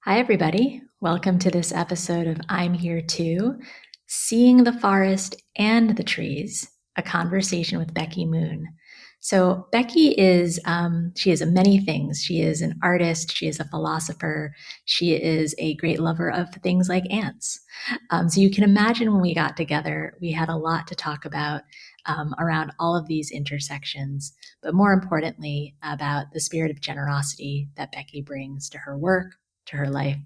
Hi, everybody. Welcome to this episode of I'm Here Too, Seeing the Forest and the Trees, a conversation with Becky Moon. So Becky she is many things. She is an artist. She is a philosopher. She is a great lover of things like ants. So you can imagine when we got together, we had a lot to talk about around all of these intersections, but more importantly, about the spirit of generosity that Becky brings to her work, to her life,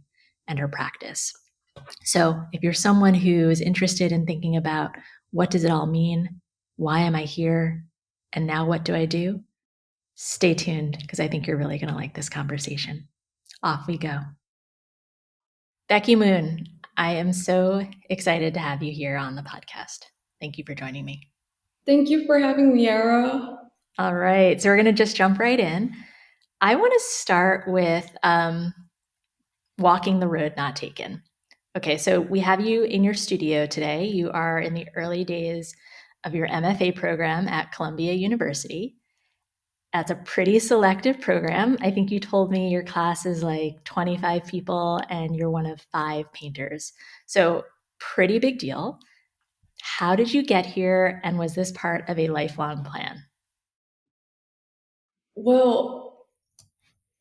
and her practice. So, if you're someone who is interested in thinking about what does it all mean? Why am I here? And now what do I do? Stay tuned because I think you're really going to like this conversation. Off we go. Becky Moon, I am so excited to have you here on the podcast. Thank you for joining me. Thank you for having me, Yara. All right, so we're going to just jump right in. I want to start with walking the road not taken. Okay, so we have you in your studio today. You are in the early days of your MFA program at Columbia University. That's a pretty selective program. I think you told me your class is like 25 people and you're one of 5 painters. So, pretty big deal. How did you get here? And was this part of a lifelong plan? Well,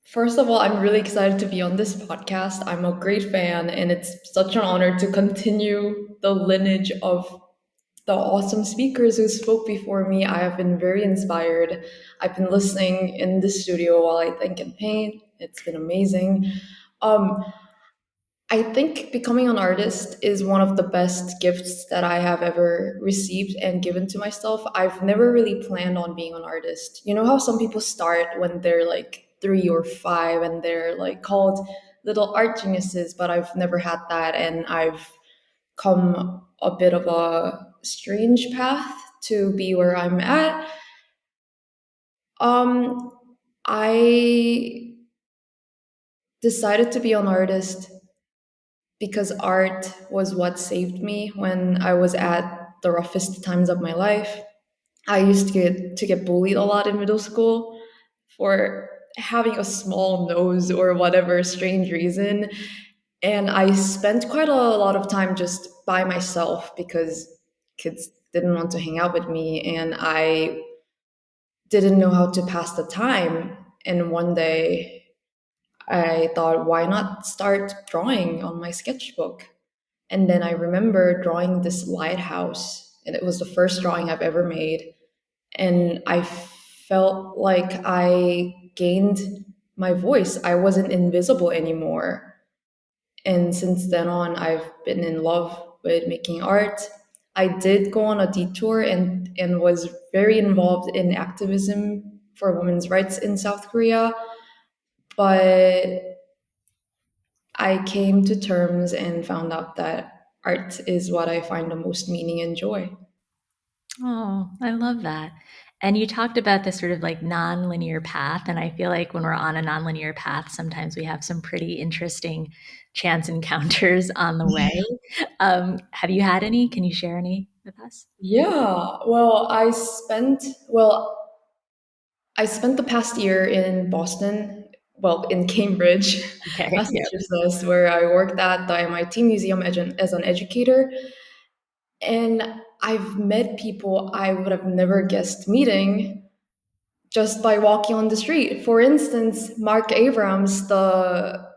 first of all, I'm really excited to be on this podcast. I'm a great fan, and it's such an honor to continue the lineage of the awesome speakers who spoke before me. I have been very inspired. I've been listening in the studio while I think and paint. It's been amazing. Um, I think becoming an artist is one of the best gifts that I have ever received and given to myself. I've never really planned on being an artist. You know how some people start when they're like 3 or 5 and they're like called little art geniuses, but I've never had that. And I've come a bit of a strange path to be where I'm at. Um, I decided to be an artist because art was what saved me when I was at the roughest times of my life. I used to get bullied a lot in middle school for having a small nose or whatever strange reason. And I spent quite a lot of time just by myself because kids didn't want to hang out with me and I didn't know how to pass the time. And one day I thought, why not start drawing on my sketchbook? And then I remember drawing this lighthouse, and it was the first drawing I've ever made. And I felt like I gained my voice. I wasn't invisible anymore. And since then on, I've been in love with making art. I did go on a detour and was very involved in activism for women's rights in South Korea. But I came to terms and found out that art is what I find the most meaning and joy. Oh, I love that. And you talked about this sort of like nonlinear path. And I feel like when we're on a nonlinear path, sometimes we have some pretty interesting chance encounters on the way. Have you had any? Can you share any with us? Yeah, I spent the past year in Boston, well, in Cambridge, Okay. Yeah. Massachusetts, where I worked at the MIT Museum as an educator. And I've met people I would have never guessed meeting just by walking on the street. For instance, Mark Abrams, the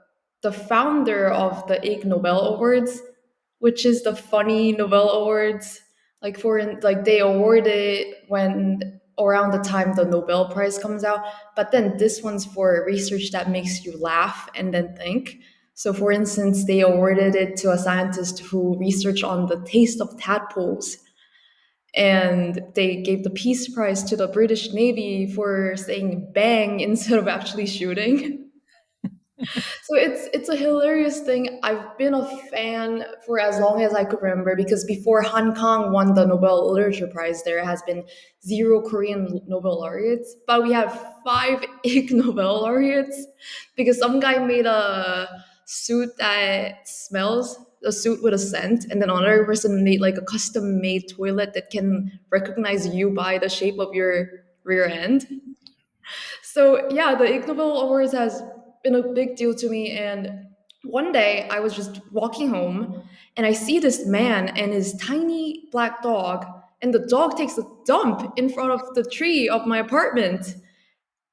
founder of the Ig Nobel Awards, which is the funny Nobel Awards, like they award it when around the time the Nobel Prize comes out, but then this one's for research that makes you laugh and then think. So, for instance, they awarded it to a scientist who researched on the taste of tadpoles, and they gave the Peace Prize to the British Navy for saying bang instead of actually shooting. So it's a hilarious thing. I've been a fan for as long as I could remember because before Hong Kong won the Nobel Literature Prize, there has been zero Korean Nobel laureates, but we have five Ig Nobel laureates because some guy made a suit that smells, a suit with a scent, and then another person made like a custom made toilet that can recognize you by the shape of your rear end. So yeah, the Ig Nobel Awards has been a big deal to me, and One day I was just walking home and I see this man and his tiny black dog, and the dog takes a dump in front of the tree of my apartment.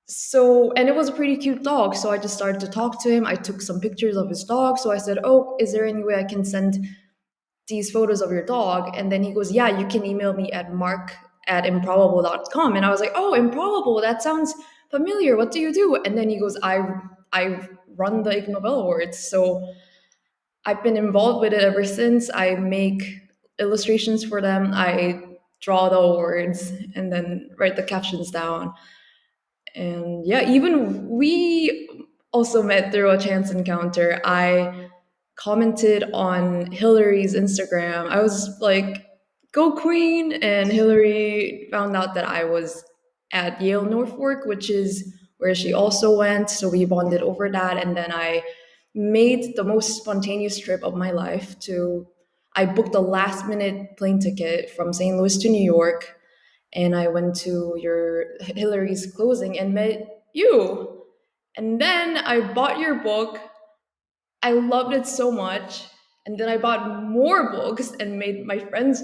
So, and it was a pretty cute dog. So I just started to talk to him. I took some pictures of his dog. So I said, "Oh, is there any way I can send these photos of your dog?" And then he goes, "Yeah, you can email me at mark@improbable.com." And I was like, "Oh, improbable. That sounds familiar. What do you do?" And then he goes, I run the Ig Nobel Awards. So I've been involved with it ever since. I make illustrations for them. I draw the awards and then write the captions down. And yeah, even we also met through a chance encounter. I commented on Hillary's Instagram. I was like, "Go Queen!" And Hillary found out that I was at Yale Norfolk, which is where she also went. So we bonded over that. And then I made the most spontaneous trip of my life to, I booked a last minute plane ticket from St. Louis to New York, and I went to your Hillary's closing and met you. And then I bought your book. I loved it so much. And then I bought more books and made my friends,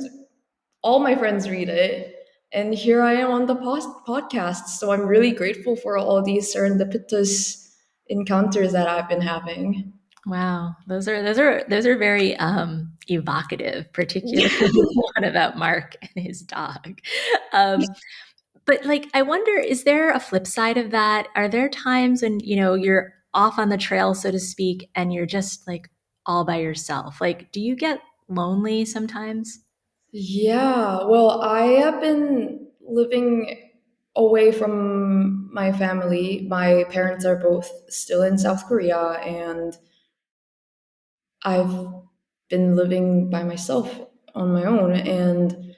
all my friends read it. And here I am on the podcast. So I'm really grateful for all these serendipitous encounters that I've been having. Wow, those are very evocative, particularly the one about Mark and his dog. Um, but like, I wonder, is there a flip side of that? Are there times when you're off on the trail, so to speak, and you're just like all by yourself? Like, do you get lonely sometimes? Yeah, well, I have been living away from my family. My parents are both still in South Korea, and I've been living by myself on my own. And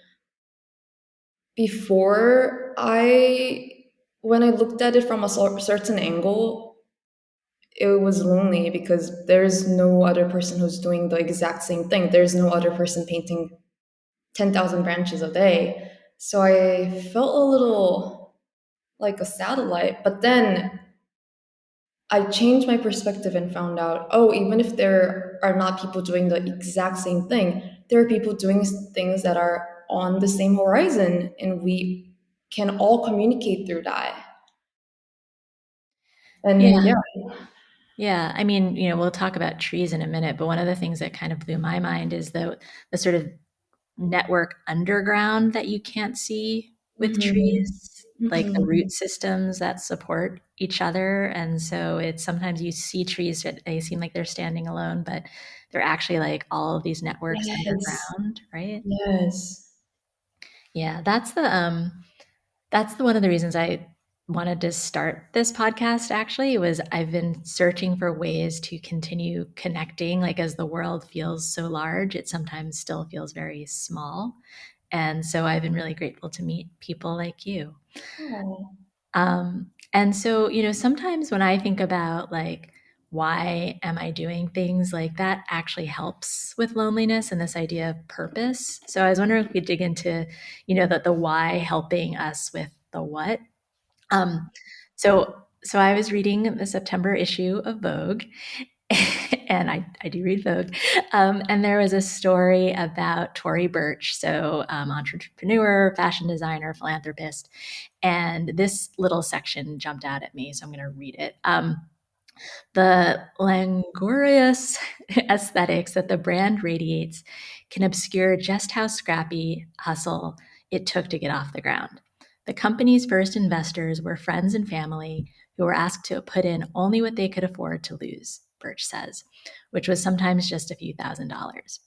before I, when I looked at it from a certain angle, it was lonely because there's no other person who's doing the exact same thing. There's no other person painting 10,000 branches a day. So I felt a little like a satellite. But then I changed my perspective and found out, oh, even if there are not people doing the exact same thing, there are people doing things that are on the same horizon, and we can all communicate through that. And Yeah. yeah. Yeah, I mean, we'll talk about trees in a minute, but one of the things that kind of blew my mind is the sort of network underground that you can't see with Mhm. trees, like the Mhm. root systems that support each other. And so it's sometimes you see trees that they seem like they're standing alone, but they're actually like all of these networks Yes. underground, right? Yes. Yeah, that's the one of the reasons I wanted to start this podcast actually was I've been searching for ways to continue connecting like as the world feels so large, it sometimes still feels very small. And so I've been really grateful to meet people like you. Oh. And so, sometimes when I think about like, why am I doing things like that actually helps with loneliness and this idea of purpose. So I was wondering if we could dig into, the why helping us with the what. Um, so I was reading the September issue of Vogue, and I do read Vogue. And there was a story about Tory Burch, so entrepreneur, fashion designer, philanthropist. And this little section jumped out at me, so I'm going to read it. The languorous aesthetics that the brand radiates can obscure just how scrappy hustle it took to get off the ground. The company's first investors were friends and family who were asked to put in only what they could afford to lose, Birch says, which was sometimes just a few $1,000s.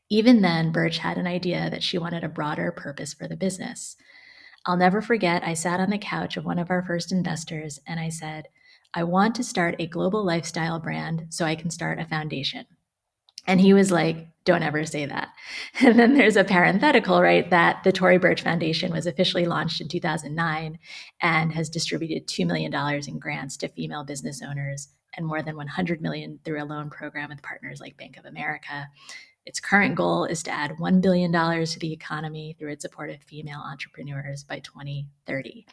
Even then, Birch had an idea that she wanted a broader purpose for the business. I'll never forget, I sat on the couch of one of our first investors and I said, I want to start a global lifestyle brand so I can start a foundation. And he was like, don't ever say that. And then there's a parenthetical, right? That the Tory Burch Foundation was officially launched in 2009 and has distributed $2 million in grants to female business owners and more than 100 million through a loan program with partners like Bank of America. Its current goal is to add $1 billion to the economy through its support of female entrepreneurs by 2030.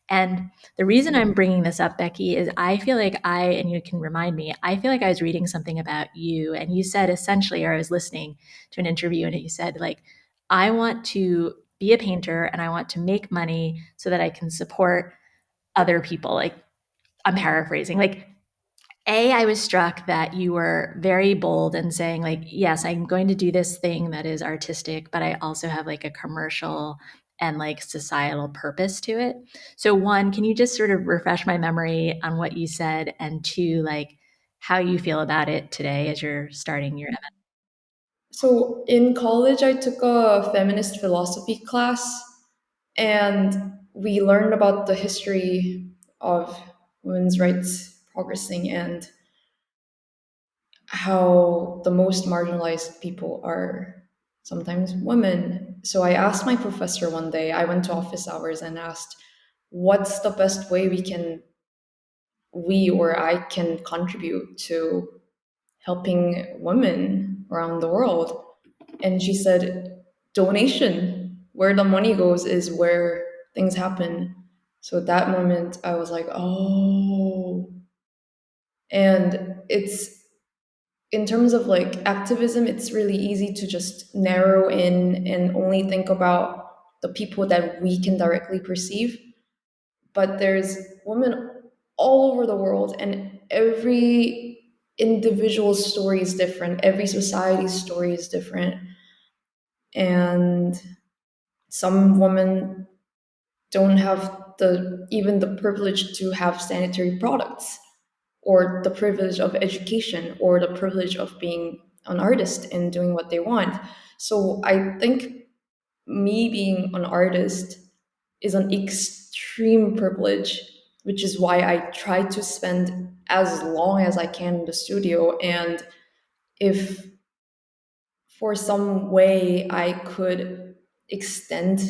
And the reason I'm bringing this up, Becky, is I feel like and you can remind me, I feel like I was reading something about you, and you said essentially, or I was listening to an interview, and you said, like, I want to be a painter and I want to make money so that I can support other people. Like, I'm paraphrasing. Like, I was struck that you were very bold and saying, like, yes, I'm going to do this thing that is artistic, but I also have like a commercial and like societal purpose to it. So, one, can you just sort of refresh my memory on what you said? And two, like, how you feel about it today as you're starting your So in college, I took a feminist philosophy class, and we learned about the history of women's rights progressing and how the most marginalized people are sometimes women. So I asked my professor one day, I went to office hours and asked, what's the best way we or I can contribute to helping women around the world? And she said, donation. Where the money goes is where things happen. So at that moment, I was like, oh. And it's in terms of like activism, it's really easy to just narrow in and only think about the people that we can directly perceive. But there's women all over the world, and every individual story is different, every society's story is different. And some women don't have the even the privilege to have sanitary products, or the privilege of education, or the privilege of being an artist and doing what they want. So I think me being an artist is an extreme privilege, which is why I try to spend as long as I can in the studio. And if for some way I could extend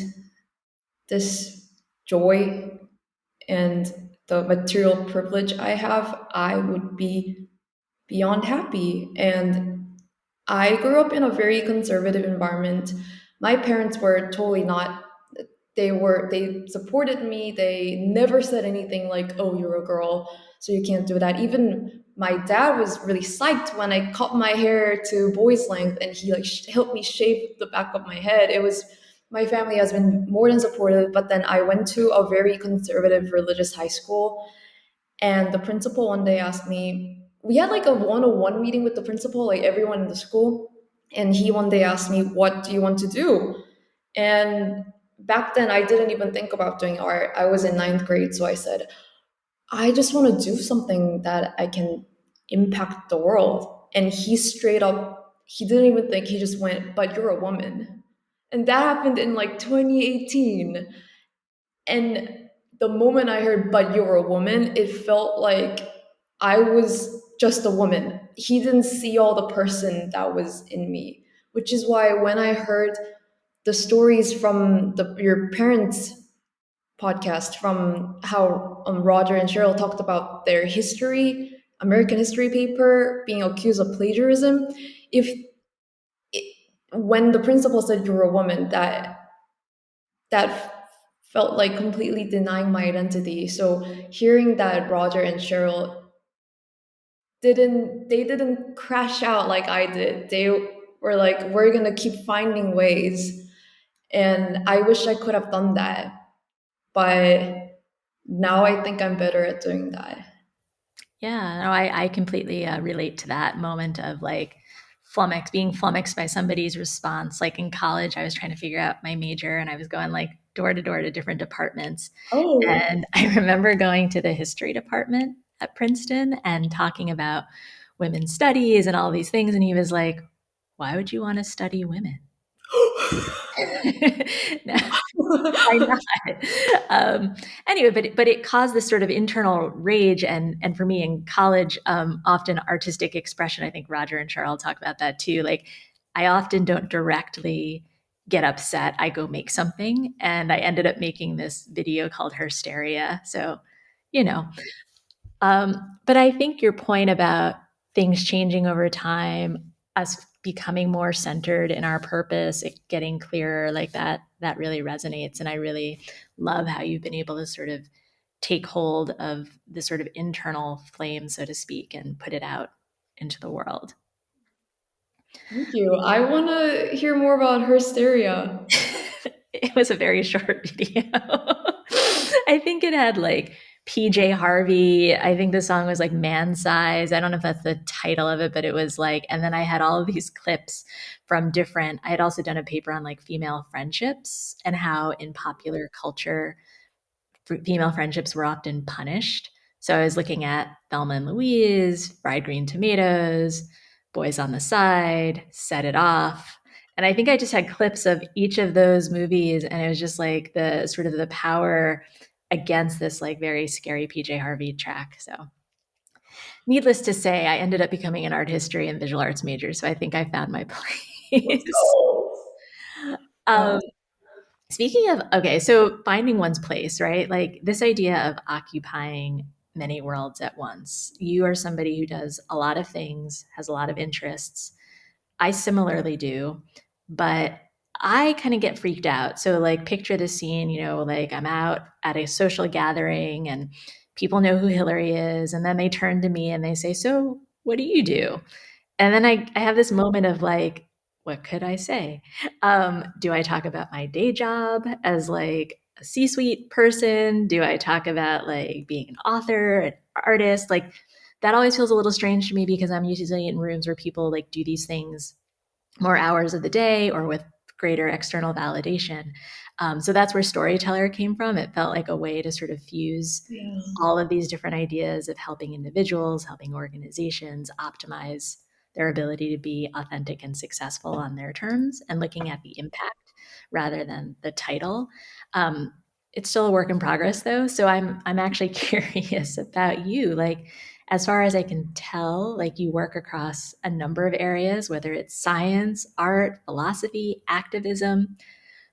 this joy and the material privilege I have, I would be beyond happy. And I grew up in a very conservative environment. My parents were totally not. They supported me. They never said anything like, "Oh, you're a girl, so you can't do that." Even my dad was really psyched when I cut my hair to boy's length, and he like helped me shave the back of my head. It was My family has been more than supportive. But then I went to a very conservative religious high school, and the principal one day asked me, we had like a one-on-one meeting with the principal, like everyone in the school. And he one day asked me, what do you want to do? And back then, I didn't even think about doing art. I was in ninth grade. So I said, I just want to do something that I can impact the world. And he straight up, he didn't even think, he just went, but you're a woman. And that happened in like 2018. And the moment I heard, but you're a woman, it felt like I was just a woman. He didn't see all the person that was in me, which is why when I heard the stories from your parents' podcast, from how Roger and Cheryl talked about their history, American history paper being accused of plagiarism, if it, when the principal said you're a woman, that felt like completely denying my identity. So hearing that Roger and Cheryl didn't crash out like I did. They were like, we're gonna keep finding ways. And I wish I could have done that. But now I think I'm better at doing that. Yeah, no, I completely relate to that moment of like being flummoxed by somebody's response. Like in college, I was trying to figure out my major and I was going like door to door to different departments. Oh. And I remember going to the history department at Princeton and talking about women's studies and all these things. And he was like, why would you want to study women? No, why not? Anyway, but it caused this sort of internal rage, and for me in college, often artistic expression. I think Roger and Charles talk about that too. Like, I often don't directly get upset. I go make something, and I ended up making this video called Hersteria. So, you know, but I think your point about things changing over time, us becoming more centered in our purpose, it getting clearer, like that really resonates. And I really love how you've been able to sort of take hold of the sort of internal flame, so to speak, and put it out into the world. Thank you. I want to hear more about Hysteria. It was a very short video. I think it had like PJ Harvey. I think the song was like Man Size. I don't know if that's the title of it, but it was like, and then I had all of these clips from different, I had also done a paper on like female friendships and how in popular culture, female friendships were often punished. So I was looking at Thelma and Louise, Fried Green Tomatoes, Boys on the Side, Set It Off. And I think I just had clips of each of those movies, and it was just like the sort of the power against this like very scary PJ Harvey track. So needless to say, I ended up becoming an art history and visual arts major. So I think I found my Let's place. go. um, Wow. Speaking of, okay, so finding one's place, right? Like this idea of occupying many worlds at once. You are somebody who does a lot of things, has a lot of interests. I similarly do, but I kind of get freaked out. So, like, picture the scene, like I'm out at a social gathering and people know who Hillary is. And then they turn to me and they say, "So, what do you do?" And then I have this moment of like, what could I say? Do I talk about my day job as like a C-suite person? Do I talk about like being an author, an artist? Like that always feels a little strange to me because I'm usually in rooms where people like do these things more hours of the day or with greater external validation. So that's where storyteller came from. It felt like a way to sort of fuse Yeah. all of these different ideas of helping individuals, helping organizations optimize their ability to be authentic and successful on their terms and looking at the impact rather than the title. Um, it's still a work in progress though. So I'm actually curious about you. Like, as far as I can tell, like you work across a number of areas, whether it's science, art, philosophy, activism.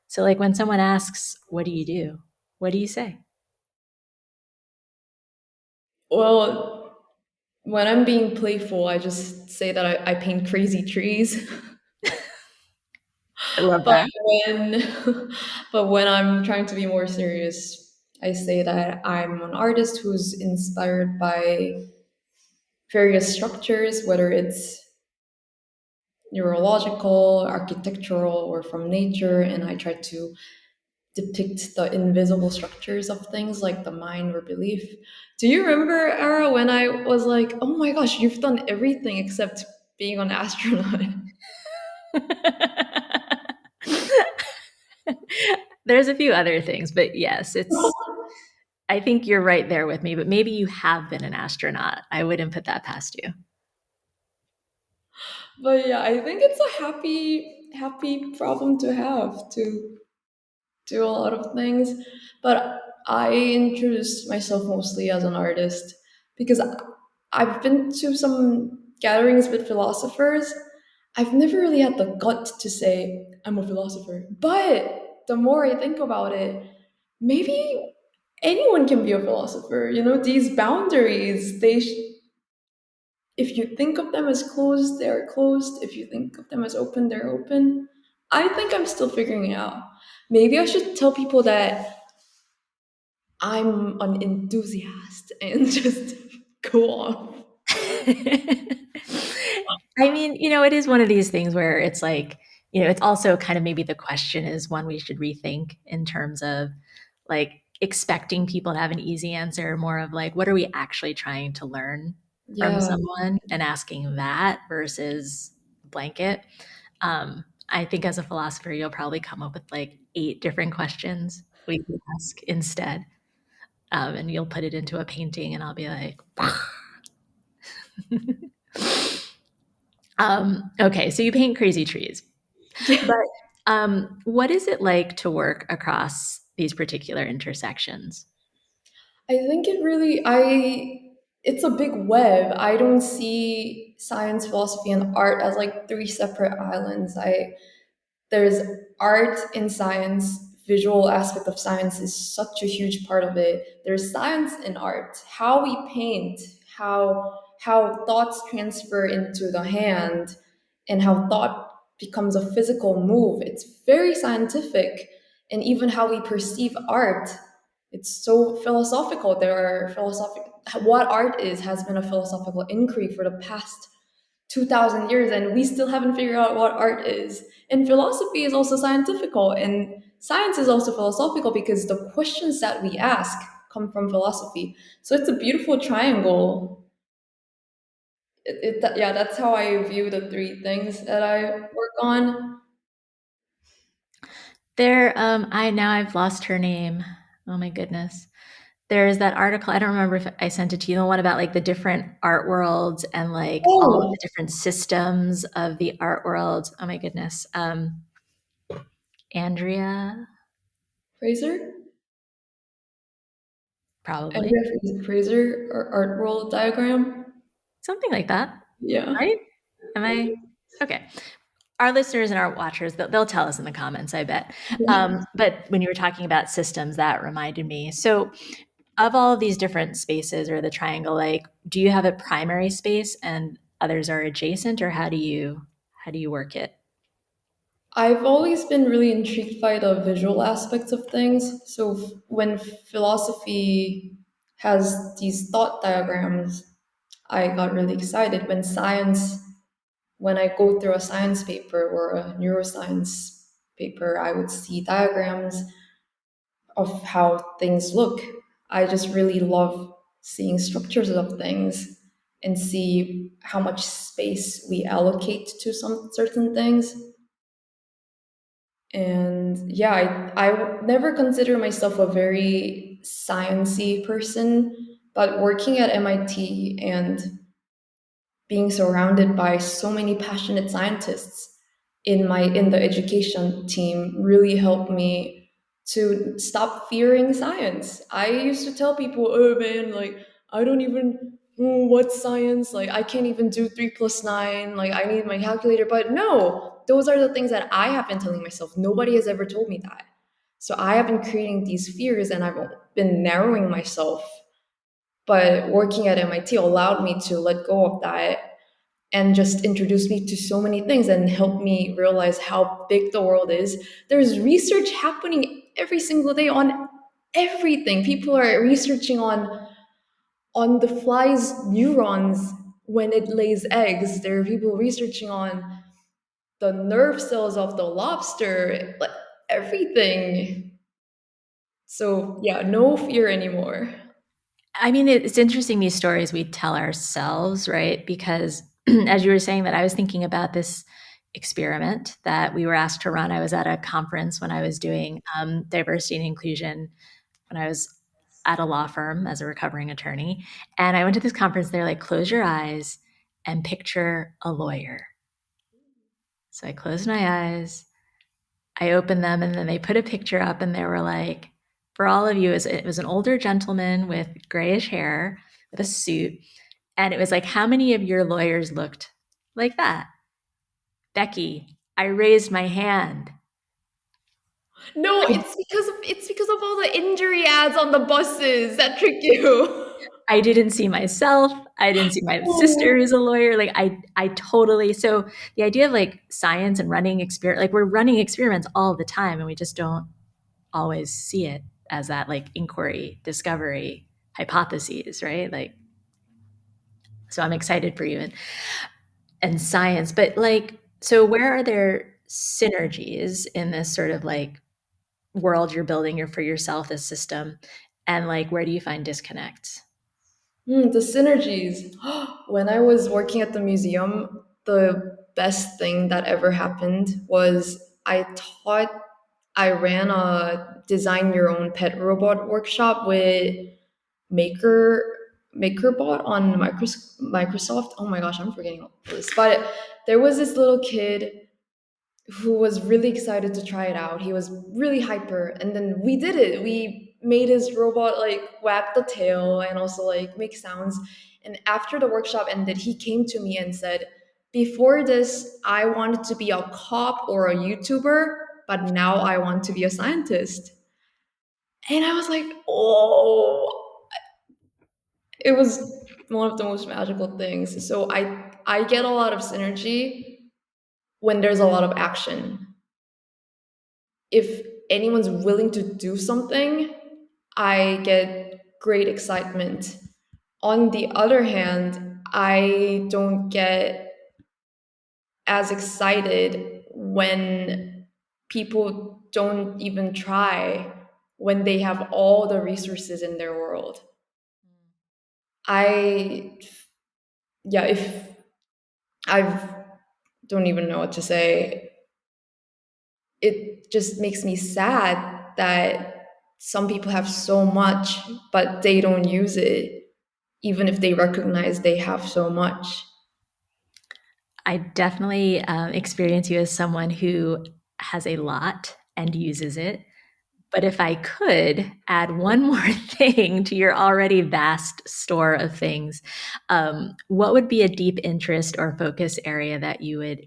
So like when someone asks, what do you do? What do you say? Well, when I'm being playful, I just say that I paint crazy trees. I love But that. when but when I'm trying to be more serious, I say that I'm an artist who's inspired by various structures, whether it's neurological, architectural, or from nature, and I try to depict the invisible structures of things like the mind or belief. Do you remember, Ara, when I was like, oh my gosh, you've done everything except being an astronaut? There's a few other things, but yes, I think you're right there with me, but maybe you have been an astronaut. I wouldn't put that past you. But yeah, I think it's a happy problem to have, to do a lot of things. But I introduced myself mostly as an artist because I've been to some gatherings with philosophers. I've never really had the gut to say I'm a philosopher. But the more I think about it, maybe anyone can be a philosopher. You know, these boundaries, if you think of them as closed, they're closed. If you think of them as open, they're open. I think I'm still figuring it out. Maybe I should tell people that I'm an enthusiast and just go off. I mean, it is one of these things where it's like, it's also kind of maybe the question is one we should rethink in terms of like expecting people to have an easy answer, more of like, what are we actually trying to learn from Yeah. someone and asking that versus blanket. I think as a philosopher, you'll probably come up with like 8 different questions we could ask instead. And you'll put it into a painting, and I'll be like, okay, so you paint crazy trees. Yeah. But what is it like to work across these particular intersections? I think it's a big web. I don't see science, philosophy, and art as like three separate islands. There's art in science. Visual aspect of science is such a huge part of it. There's science in art, how we paint, how thoughts transfer into the hand, and how thought becomes a physical move. It's very scientific. And even how we perceive art it's so philosophical. There are philosophic what art is has been a philosophical inquiry for the past 2000 years, and we still haven't figured out what art is. And philosophy is also scientifical, and science is also philosophical because the questions that we ask come from philosophy. So it's a beautiful triangle. Yeah, that's how I view the three things that I work on. I now I've lost her name. Oh my goodness. There's that article, I don't remember if I sent it to you, the one about like the different art worlds and like all of Oh, the different systems of the art world. Oh my goodness. Andrea, Fraser? probably. Andrea Fraser, or art world diagram? Something like that, Yeah. right? Am I? Okay. Our listeners and our watchers, they'll tell us in the comments, I bet. But when you were talking about systems, that reminded me. So, of all of these different spaces or the triangle, like, do you have a primary space and others are adjacent, or how do you work it? I've always been really intrigued by the visual aspects of things. So when philosophy has these thought diagrams, I got really excited. When I go through a science paper or a neuroscience paper, I would see diagrams of how things look. I just really love seeing structures of things and see how much space we allocate to some certain things. And yeah, I never consider myself a very sciencey person, but working at MIT and being surrounded by so many passionate scientists in the education team really helped me to stop fearing science. I used to tell people, "Oh man, like I don't even what science? Like I can't even do 3 plus 9. Like I need my calculator." But no, those are the things that I have been telling myself. Nobody has ever told me that. So I have been creating these fears, and I've been narrowing myself. But working at MIT allowed me to let go of that and just introduced me to so many things and helped me realize how big the world is. There's research happening every single day on everything. People are researching on the fly's neurons when it lays eggs. There are people researching on the nerve cells of the lobster, like everything. So yeah, no fear anymore. I mean, it's interesting these stories we tell ourselves, right? Because as you were saying that, I was thinking about this experiment that we were asked to run. I was at a conference when I was doing diversity and inclusion when I was at a law firm as a recovering attorney. And I went to this conference. They're like, close your eyes and picture a lawyer. So I closed my eyes, I opened them, and then they put a picture up, and they were like, for all of you, it was an older gentleman with grayish hair with a suit. And it was like, how many of your lawyers looked like that? Becky, I raised my hand. No, I, it's because of all the injury ads on the buses that trick you. I didn't see myself. I didn't see my sister who's a lawyer. Like I totally, so the idea of like science and running experiment, like we're running experiments all the time and we just don't always see it as that like inquiry, discovery, hypotheses, right? Like, so I'm excited for you and science, but like, so where are there synergies in this sort of like world you're building for yourself, this system, and like where do you find disconnects? The synergies. When I was working at the museum, the best thing that ever happened was I ran a design your own pet robot workshop with Maker MakerBot on Microsoft. Oh my gosh, I'm forgetting all this. But there was this little kid who was really excited to try it out. He was really hyper. And then we did it. We made his robot like wag the tail and also like make sounds. And after the workshop ended, he came to me and said, before this, I wanted to be a cop or a YouTuber, but now I want to be a scientist. And I was like, oh, it was one of the most magical things. So I get a lot of synergy when there's a lot of action. If anyone's willing to do something, I get great excitement. On the other hand, I don't get as excited when people don't even try, when they have all the resources in their world. I, yeah, if I don't even know what to say, it just makes me sad that some people have so much, but they don't use it, even if they recognize they have so much. I definitely experience you as someone who has a lot and uses it. But if I could add one more thing to your already vast store of things, what would be a deep interest or focus area that you would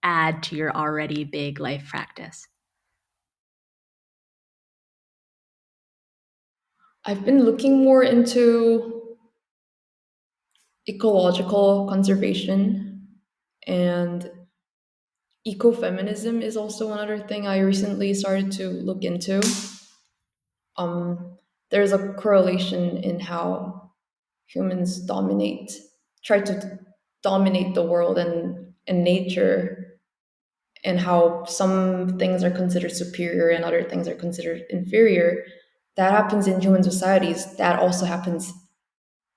add to your already big life practice? I've been looking more into ecological conservation, and ecofeminism is also another thing I recently started to look into. Um, there's a correlation in how humans try to dominate the world and nature, and how some things are considered superior and other things are considered inferior. That happens in human societies. That also happens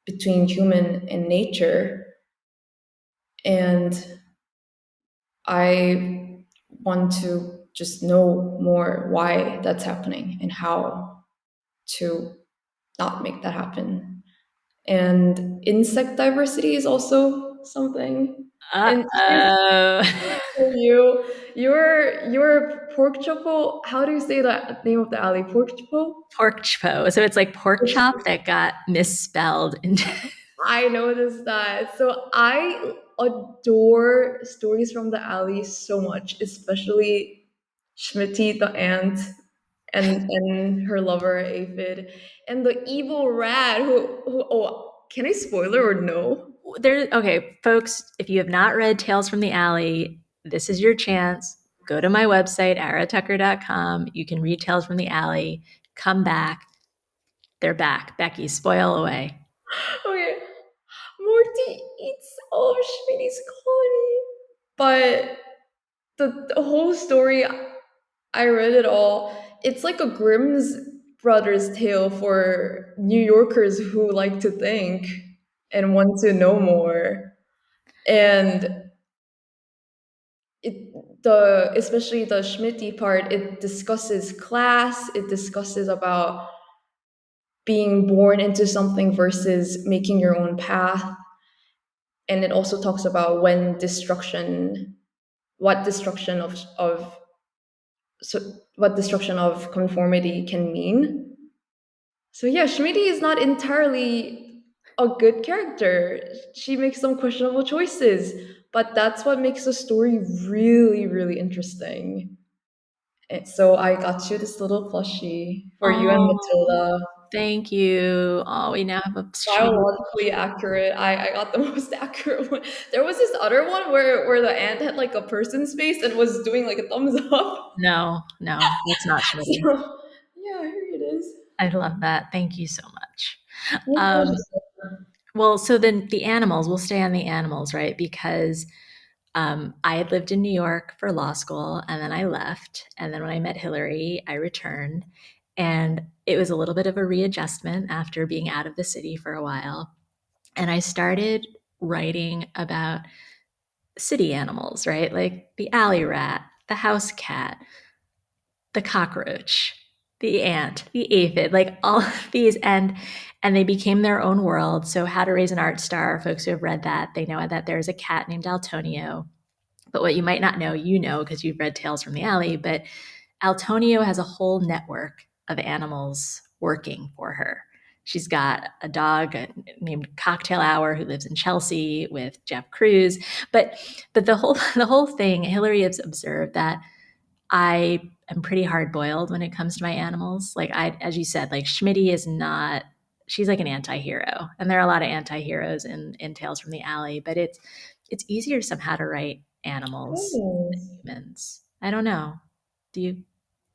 between human and nature. And I want to just know more why that's happening and how to not make that happen. And insect diversity is also something. And Uh-oh. for you, your pork chopo. How do you say the name of the alley? Pork chopo. Pork chopo. So it's like pork chop that got misspelled into. I noticed that. So I adore stories from the alley so much, especially Schmitty the ant and her lover Aphid, and the evil rat who oh, can I spoiler or no? There, okay, folks, if you have not read Tales from the Alley, this is your chance. Go to my website, aratucker.com. You can read Tales from the Alley. Come back. They're back. Becky, spoil away. Okay, Morty eats all of Schmitty's colony, but the whole story, I read it all. It's like a Grimm's brothers tale for New Yorkers who like to think and want to know more. And the especially the Schmitty part, it discusses class, it discusses about being born into something versus making your own path. And it also talks about when destruction, what destruction of so what destruction of conformity can mean. So yeah, Schmidi is not entirely a good character. She makes some questionable choices, but that's what makes the story really, really interesting. And so I got you this little plushie for you and Oh, Matilda. thank you. Oh, we now have a street. Biologically accurate. I got the most accurate one. There was this other one where the ant had like a person's face and was doing like a thumbs up. No, no, that's not Schmitty. So yeah, here it is. I love that. Thank you so much. My Um, pleasure. well, so then the animals, we'll stay on the animals, right? Because I had lived in New York for law school and then I left. And then when I met Hillary, I returned. And it was a little bit of a readjustment after being out of the city for a while. And I started writing about city animals, right? Like the alley rat, the house cat, the cockroach, the ant, the aphid, like all of these, and they became their own world. So How to Raise an Art Star, folks who have read that, they know that there's a cat named Altonio. But what you might not know, you know, because you've read Tales from the Alley, but Altonio has a whole network of animals working for her. She's got a dog named Cocktail Hour who lives in Chelsea with Jeff Cruz. But the whole thing, Hillary has observed that I am pretty hard boiled when it comes to my animals. Like I, as you said, like Schmitty is not. She's like an anti-hero, and there are a lot of anti-heroes in Tales from the Alley. But it's easier somehow to write animals Oh. than humans. I don't know. Do you?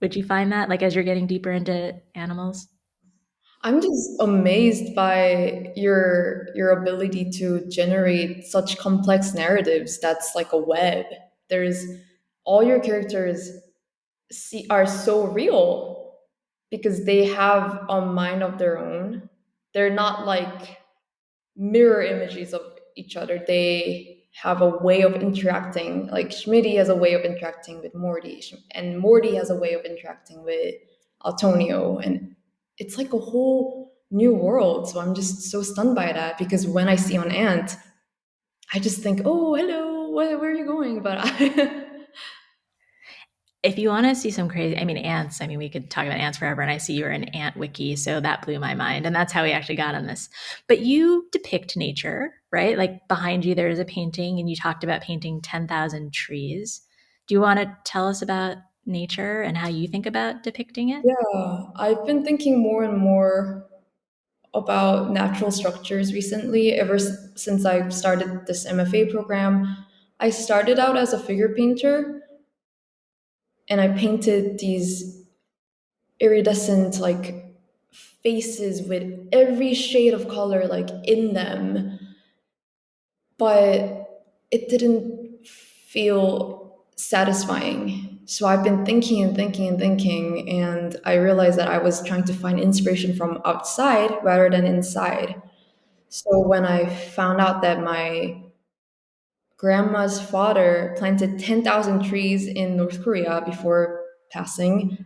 Would you find that like as you're getting deeper into animals? I'm just amazed by your ability to generate such complex narratives that's like a web. There's all your characters are so real because they have a mind of their own. They're not like mirror images of each other. They have a way of interacting. Like Schmitty has a way of interacting with Morty, and Morty has a way of interacting with Antonio, and it's like a whole new world. So I'm just so stunned by that because when I see an ant, I just think, "Oh, hello, where are you going?" But I, If you want to see some crazy, I mean, ants, I mean, we could talk about ants forever. And I see you're an ant wiki. So that blew my mind. And that's how we actually got on this. But you depict nature, right? Like behind you, there is a painting, and you talked about painting 10,000 trees. Do you want to tell us about nature and how you think about depicting it? yeah, I've been thinking more and more about natural structures recently, since I started this MFA program. I started out as a figure painter and I painted these iridescent like faces with every shade of color like in them, but it didn't feel satisfying. So I've been thinking and thinking and thinking, and I realized that I was trying to find inspiration from outside rather than inside. So when I found out that my grandma's father planted 10,000 trees in North Korea before passing,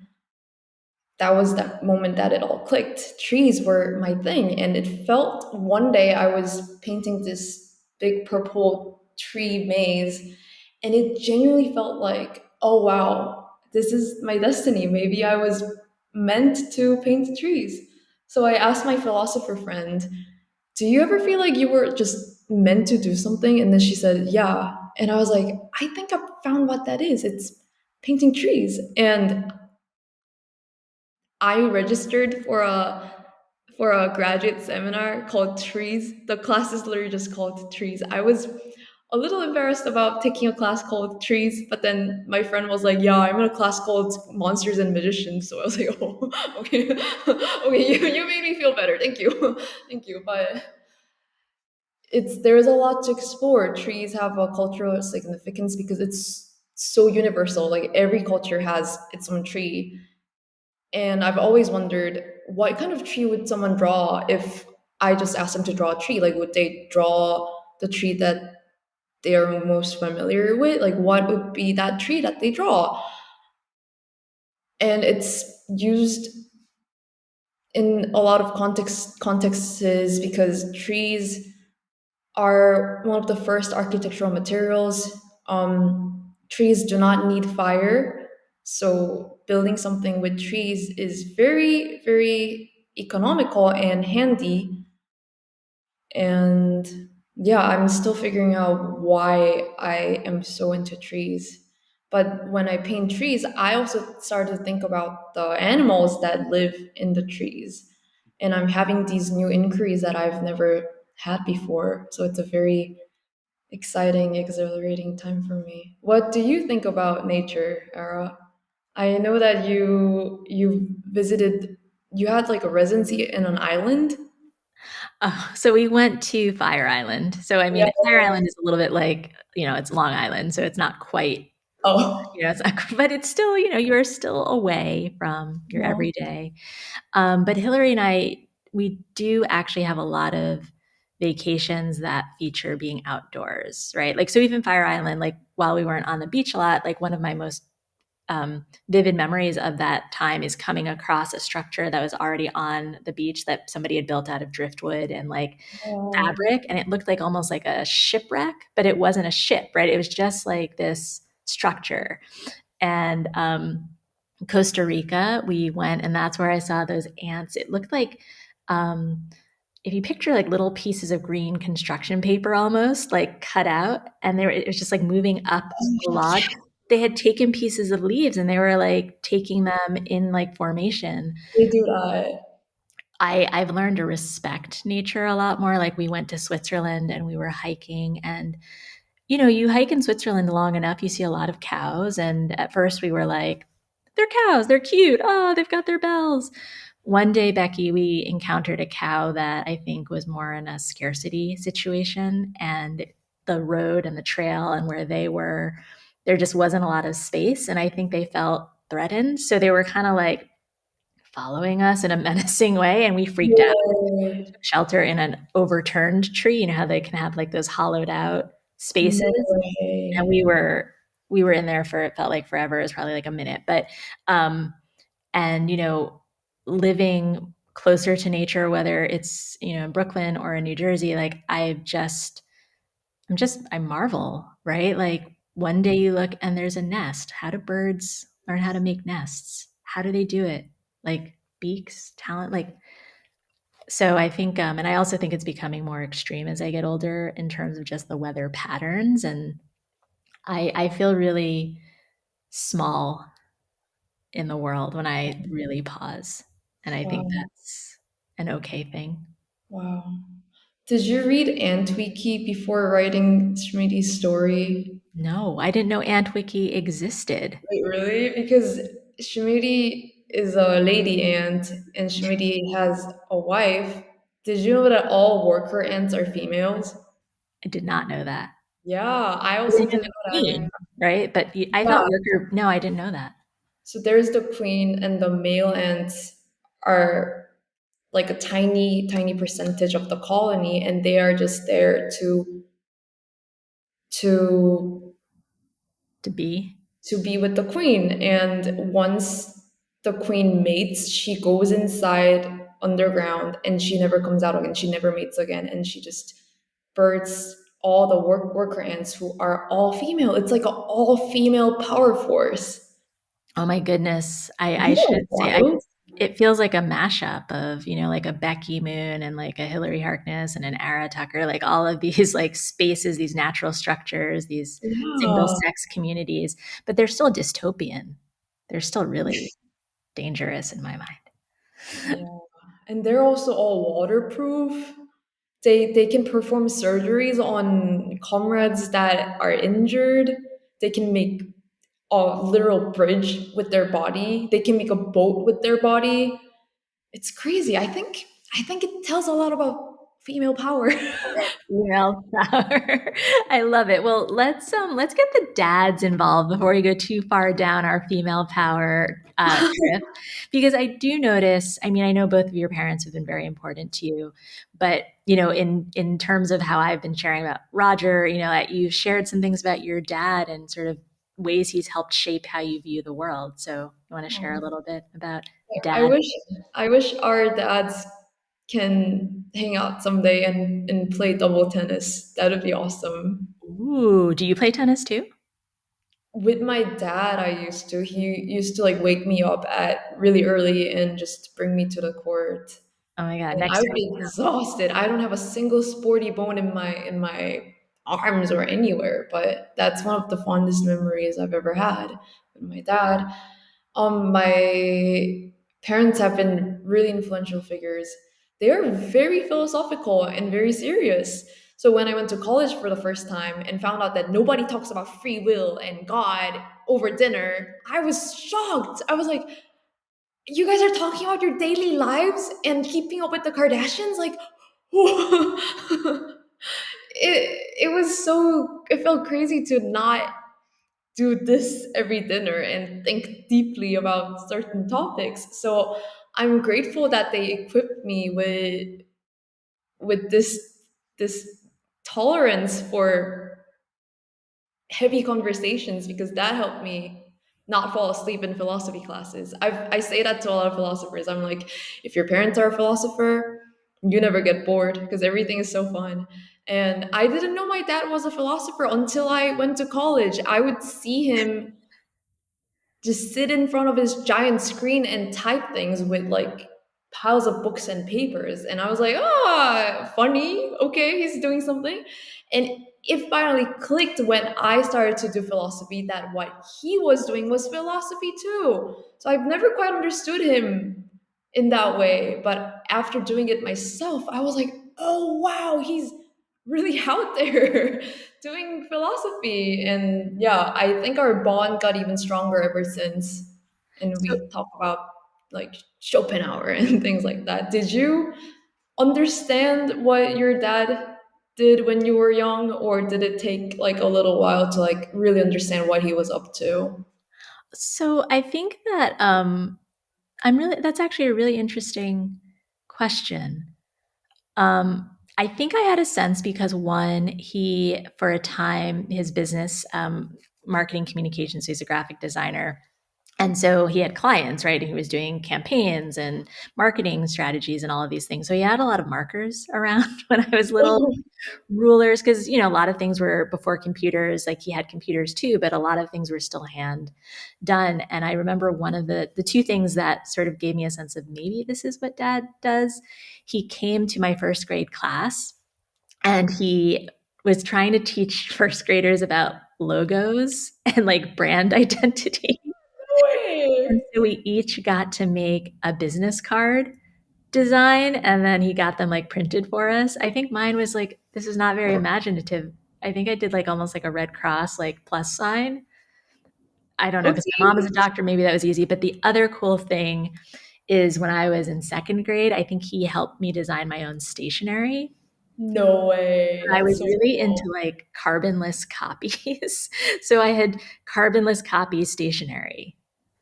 that was that moment that it all clicked. Trees were my thing. And it felt one day I was painting this big purple tree maze, and it genuinely felt like, oh wow, this is my destiny. Maybe I was meant to paint trees. So I asked my philosopher friend, do you ever feel like you were just meant to do something? And then she said, yeah. And I was like, I think I found what that is. It's painting trees. And I registered for a graduate seminar called Trees. The class is literally just called Trees. I was a little embarrassed about taking a class called Trees, but then my friend was like, "Yeah, I'm in a class called Monsters and Magicians." So I was like, "Oh, okay, okay, you made me feel better. Thank you, thank you." But there's a lot to explore. Trees have a cultural significance because it's so universal. Like every culture has its own tree, and I've always wondered what kind of tree would someone draw if I just asked them to draw a tree? Like, would they draw the tree that they are most familiar with? Like, what would be that tree that they draw? And it's used in a lot of contexts because trees are one of the first architectural materials. Trees do not need fire, so building something with trees is very, very economical and handy. And yeah, I'm still figuring out why I am so into trees. But when I paint trees, I also started to think about the animals that live in the trees. And I'm having these new inquiries that I've never had before. So it's a very exciting, exhilarating time for me. What do you think about nature, Ara? I know that you visited, you had like a residency in an island. Oh, so we went to Fire Island. So I Yeah. mean, Fire Island is a little bit like, it's Long Island, so it's not quite, Oh. it's not, but it's still, you're still away from your Yeah. everyday. But Hillary and I, we do actually have a lot of vacations that feature being outdoors, right? Like, so even Fire Island, like while we weren't on the beach a lot, like one of my most vivid memories of that time is coming across a structure that was already on the beach that somebody had built out of driftwood and like Oh, fabric. And it looked like almost like a shipwreck, but it wasn't a ship, right? It was just like this structure. And Costa Rica, we went, and that's where I saw those ants. It looked like, um, if you picture like little pieces of green construction paper almost like cut out, and it was just like moving up a log. They had taken pieces of leaves and they were like taking them in like formation. they do that. I've learned to respect nature a lot more. Like we went to Switzerland and we were hiking, and you hike in Switzerland long enough, you see a lot of cows. And at first we were like, they're cows, they're cute. Oh, they've got their bells. one day, Becky, we encountered a cow that I think was more in a scarcity situation, and the road and the trail and where they were, there just wasn't a lot of space. And I think they felt threatened. So they were kind of like following us in a menacing way, and we freaked out. No, Took shelter in an overturned tree. You know how they can have like those hollowed out no spaces? And way. we were in there for, it felt like forever. It was probably like a minute. But um and living closer to nature, whether it's in Brooklyn or in New Jersey, like I marvel, right? Like one day you look and there's a nest. How do birds learn how to make nests? How do they do it? Like beaks, talent, like. So I think, and I also think it's becoming more extreme as I get older in terms of just the weather patterns. And I feel really small in the world when I really pause. And I think Wow. that's an okay thing. Wow. Did you read Antwiki before writing Smitty's story? No, I didn't know Antwiki existed. Wait, really? Because Shmiti is a lady ant and Shmiti has a wife. Did you know that all worker ants are females? I did not know that. Yeah, I I also didn't know didn't the know that. queen, right? But I Yeah. thought worker, no, I didn't know that. So there's the queen, and the male ants are like a tiny, tiny percentage of the colony, and they are just there to To be. to be with the queen. And once the queen mates, she goes inside underground and she never comes out again. She never mates again. And she just births all the worker ants who are all female. It's like an all female power force. Oh my goodness. I Isn't that should say wild? it feels like a mashup of, like a Becky Moon and like a Hillary Harkness and an Ara Tucker, like all of these like spaces, these natural structures, these single Yeah. sex communities, but they're still dystopian. They're still really dangerous in my mind. Yeah. And they're also all waterproof. They can perform surgeries on comrades that are injured. They can make a literal bridge with their body. They can make a boat with their body. It's crazy. I think it tells a lot about female power. Female power. I love it. Well, let's get the dads involved before we go too far down our female power trip, because I do notice. I mean, I know both of your parents have been very important to you, but in terms of how I've been sharing about Roger, that you've shared some things about your dad and sort of ways he's helped shape how you view the world. So, you want to share a little bit about I dad? wish I wish our dads can hang out someday and play double tennis. That would be awesome. Ooh, do you play tennis too? With my dad, he used to like wake me up at really early and just bring me to the court. Oh my God! And I Next would time. be exhausted. I don't have a single sporty bone in my arms or anywhere, but that's one of the fondest memories I've ever had with my dad. My parents have been really influential figures. They are very philosophical and very serious. So when I went to college for the first time and found out that nobody talks about free will and God over dinner, I was shocked. I was like, you guys are talking about your daily lives and keeping up with the Kardashians? Like, it felt crazy to not do this every dinner and think deeply about certain topics. So I'm grateful that they equipped me with this tolerance for heavy conversations, because that helped me not fall asleep in philosophy classes. I say that to a lot of philosophers. I'm like, if your parents are a philosopher, you never get bored because everything is so fun. And I didn't know my dad was a philosopher until I went to college. I would see him just sit in front of his giant screen and type things with like piles of books and papers. And I was like, funny. Okay, he's doing something. And it finally clicked when I started to do philosophy that what he was doing was philosophy too. So I've never quite understood him in that way. But after doing it myself, I was like, oh, wow, he's really out there doing philosophy. And yeah, I think our bond got even stronger ever since. And So we talk about like Schopenhauer and things like that. Did you understand what your dad did when you were young, or did it take like a little while to like really understand what he was up to? So I think that that's actually a really interesting question. I think I had a sense because one, he for a time his business marketing communications, he's a graphic designer. And so he had clients, right? And he was doing campaigns and marketing strategies and all of these things. So he had a lot of markers around when I was little, rulers, because a lot of things were before computers. Like he had computers too, but a lot of things were still hand done. And I remember one of the two things that sort of gave me a sense of maybe this is what dad does. He came to my first grade class and he was trying to teach first graders about logos and like brand identity. And Wait. so we each got to make a business card design and then he got them like printed for us. I think mine was like, this is not very imaginative. I think I did like almost like a Red Cross like plus sign. I don't know because my mom is a Okay. doctor. Maybe that was easy. But the other cool thing is when I was in second grade, I think he helped me design my own stationery. No way. I That's was so really into cool. like carbonless copies. So I had carbonless copy stationery.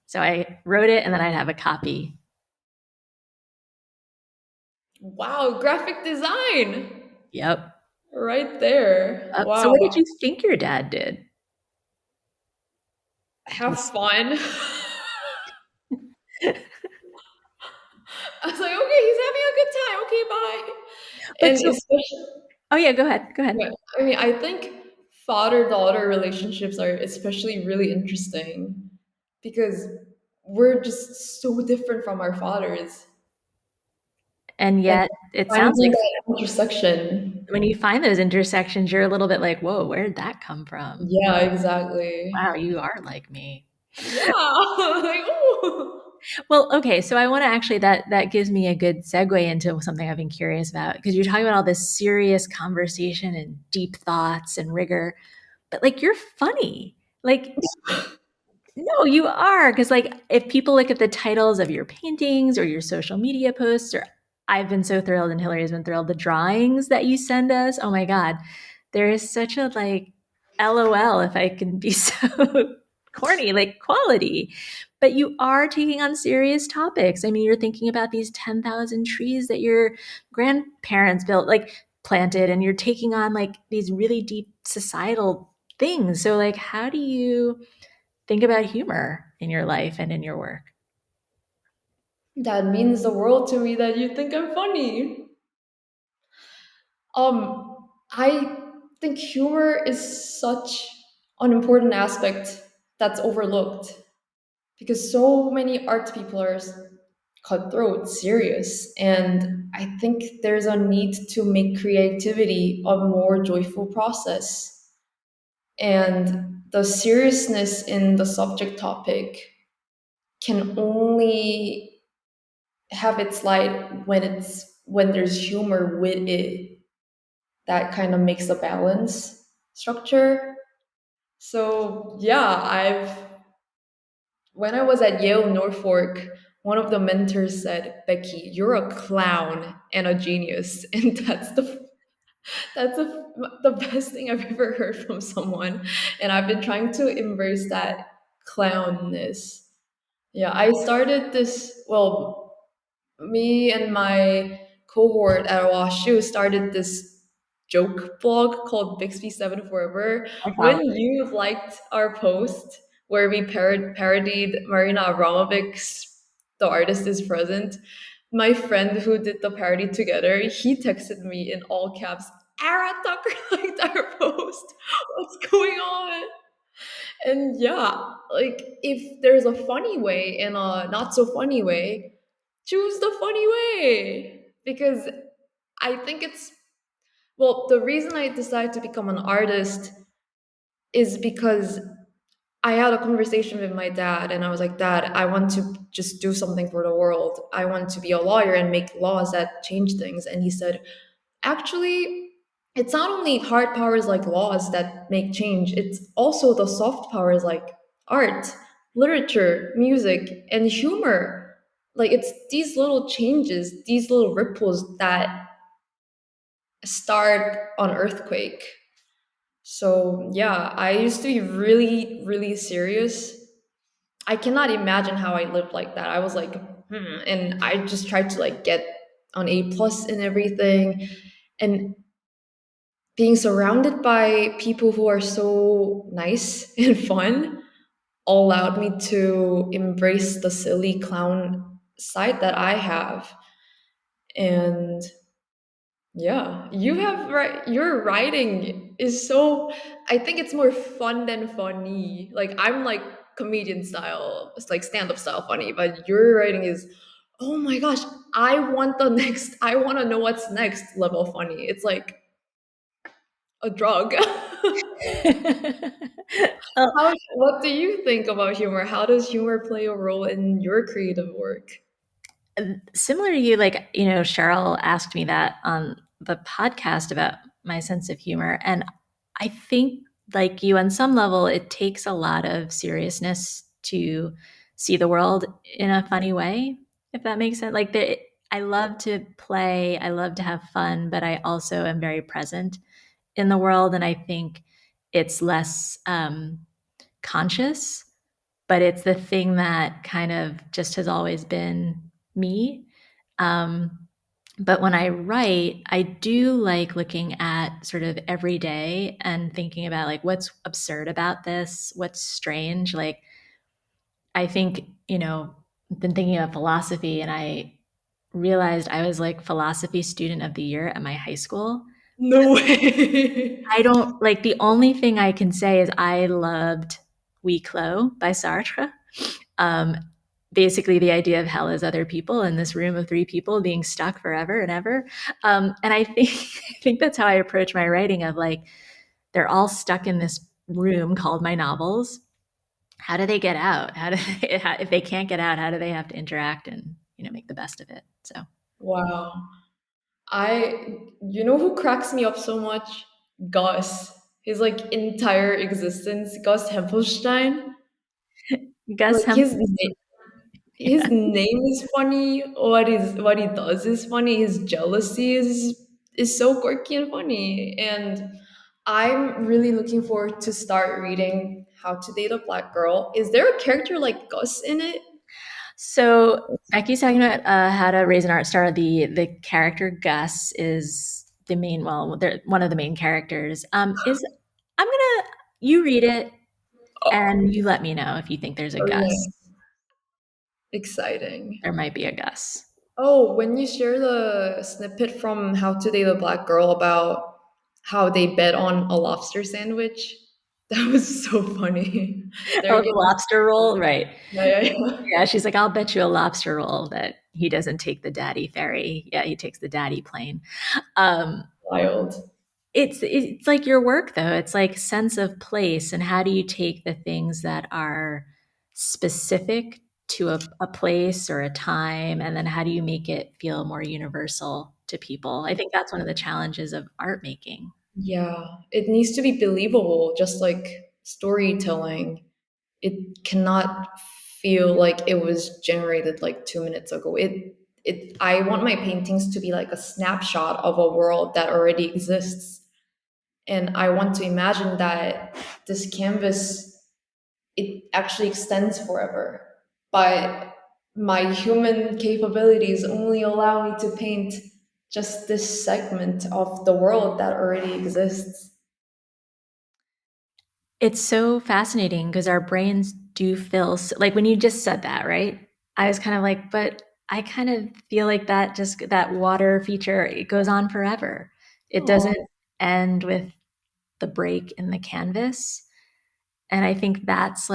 So I wrote it and then I'd have a copy. Wow, graphic design. Yep. Right there. So what did Wow. you think your dad did? Have fun. I was like, okay, he's having a good time. Okay, bye. But And so especially, oh yeah, go ahead. Go ahead. yeah, I mean, I think father-daughter relationships are especially really interesting because we're just so different from our fathers. And And yet it sounds finding like that intersection. when you find those intersections, you're a little bit like, whoa, where did that come from? Yeah, exactly. Wow, you are like me. Yeah. Like, ooh. Well, okay, so I want to actually that gives me a good segue into something I've been curious about because you're talking about all this serious conversation and deep thoughts and rigor, but like you're funny. Like no, you are. Because, like, if people look at the titles of your paintings or your social media posts, or I've been so thrilled and Hillary has been thrilled, the drawings that you send us, oh my God, there is such a like LOL, if I can be so corny, like quality. But you are taking on serious topics. I mean, you're thinking about these 10,000 trees that your grandparents built, like planted, and you're taking on like these really deep societal things. So, like, how do you think about humor in your life and in your work? That means the world to me that you think I'm funny. I think humor is such an important aspect that's overlooked because so many art people are cutthroat, serious, and I think there's a need to make creativity a more joyful process. And the seriousness in the subject topic can only have its light when there's humor with it that kind of makes a balance structure. So yeah, I've when I was at Yale Norfolk, one of the mentors said, "Becky, you're a clown and a genius," and that's the best thing I've ever heard from someone, and I've been trying to embrace that clownness. Yeah, I started this. Well, me and my cohort at WashU started this joke blog called Bixby7 Forever. I When follow. you liked our post where we parodied Marina Abramovic's The Artist is Present, my friend who did the parody together, he texted me in all caps, Ara Tucker liked our post. What's going on? And yeah, like if there's a funny way and a not so funny way, choose the funny way. Because I think it's, well, the reason I decided to become an artist is because I had a conversation with my dad and I was like, Dad, I want to just do something for the world. I want to be a lawyer and make laws that change things. And he said, actually, it's not only hard powers like laws that make change, it's also the soft powers like art, literature, music, and humor. Like it's these little changes, these little ripples that start on earthquake. So yeah, I used to be really, really serious. I cannot imagine how I lived like that. I was like, and I just tried to like get on A plus and everything. And being surrounded by people who are so nice and fun allowed me to embrace the silly clown side that I have. And yeah, you have right. Your writing is so. I think it's more fun than funny. Like I'm like comedian style, it's like stand up style funny, but your writing is. Oh my gosh, I want the next. I want to know what's next level funny. It's like a drug. Well, How? What do you think about humor? How does humor play a role in your creative work? similar to you, like, Cheryl asked me that on the podcast about my sense of humor. And I think, like you, on some level, it takes a lot of seriousness to see the world in a funny way, if that makes sense. Like, I love to play, I love to have fun, but I also am very present in the world. And I think it's less conscious, but it's the thing that kind of just has always been me. Um, but when I write, I do like looking at sort of every day and thinking about like what's absurd about this, what's strange. Like I think, I've been thinking about philosophy and I realized I was like philosophy student of the year at my high school. No way. I don't like the only thing I can say is I loved We Clos by Sartre. Um, Basically, the idea of hell is other people in this room of three people being stuck forever and ever. And I think I think that's how I approach my writing. Of like, they're all stuck in this room called my novels. How do they get out? If they can't get out, how do they have to interact and make the best of it? So Wow. You know who cracks me up so much? Gus. His like entire existence, Gus Hempelstein. Gus Like Hemp. his name is funny. What he does is funny. His jealousy is so quirky and funny. And I'm really looking forward to start reading How to Date a Black Girl. Is there a character like Gus in it? So Becky's talking about how to raise an art star. The character Gus is the main. Well, they're one of the main characters. Is I'm gonna you read it and you let me know if you think there's a Oh, Gus. yeah. Exciting. There might be a Gus. Oh, when you share the snippet from How to Date a Black Girl about how they bet on a lobster sandwich, that was so funny. They're Oh, the getting lobster roll, right? yeah, yeah, yeah. Yeah, she's like, I'll bet you a lobster roll that he doesn't take the daddy ferry. Yeah, he takes the daddy plane. Um, Wild. it's like your work though. It's like sense of place and how do you take the things that are specific to a place or a time and then how do you make it feel more universal to people? I think that's one of the challenges of art making. Yeah, it needs to be believable, just like storytelling. It cannot feel like it was generated like 2 minutes ago. I want my paintings to be like a snapshot of a world that already exists. And I want to imagine that this canvas, it actually extends forever, but my human capabilities only allow me to paint just this segment of the world that already exists. It's so fascinating because our brains do feel like when you just said that, right? I was kind of like, but I kind of feel like that just that water feature, it goes on forever. It Oh, doesn't end with the break in the canvas. And I think that's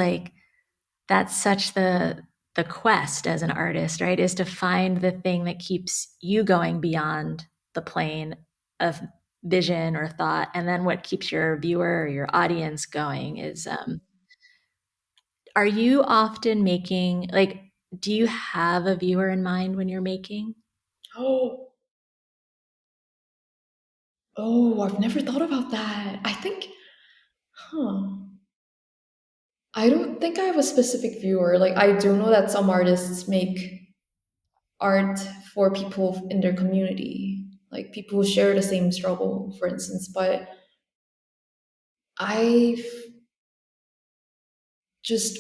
such the quest as an artist, right? Is to find the thing that keeps you going beyond the plane of vision or thought. And then what keeps your viewer or your audience going is are you often making like do you have a viewer in mind when you're making? oh, oh, I've never thought about that. Huh. I don't think I have a specific viewer. Like, I do know that some artists make art for people in their community, like people who share the same struggle, for instance. But I just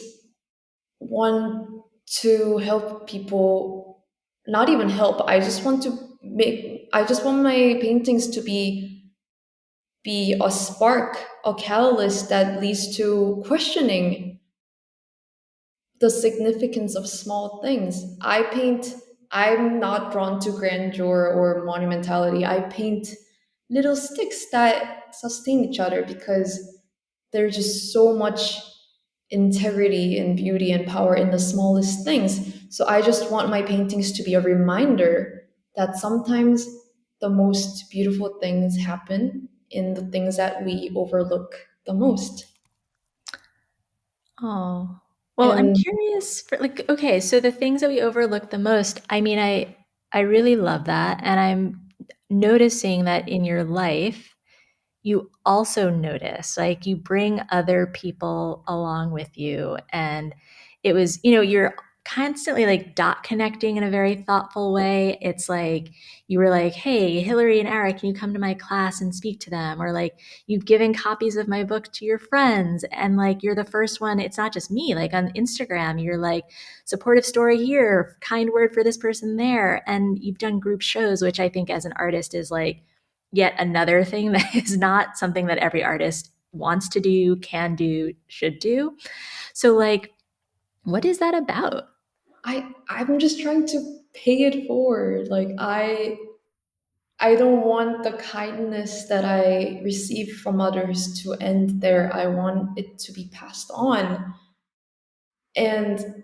want to help people, not even help. I just want my paintings to be a spark, a catalyst that leads to questioning the significance of small things. I'm not drawn to grandeur or monumentality. I paint little sticks that sustain each other because there's just so much integrity and beauty and power in the smallest things. So I just want my paintings to be a reminder that sometimes the most beautiful things happen in the things that we overlook the most. Oh, well, I'm And curious for like, okay, so the things that we overlook the most, I mean, I really love that. And I'm noticing that in your life, you also notice, like you bring other people along with you. And it was, you're constantly like dot connecting in a very thoughtful way. It's like you were like, hey, Hillary and Eric, can you come to my class and speak to them? Or like you've given copies of my book to your friends. And like you're the first one, it's not just me, like on Instagram, you're like, supportive story here, kind word for this person there. And you've done group shows, which I think as an artist is like, yet another thing that is not something that every artist wants to do, can do, should do. So, like, what is that about? I'm just trying to pay it forward. Like I don't want the kindness that I receive from others to end there. I want it to be passed on. And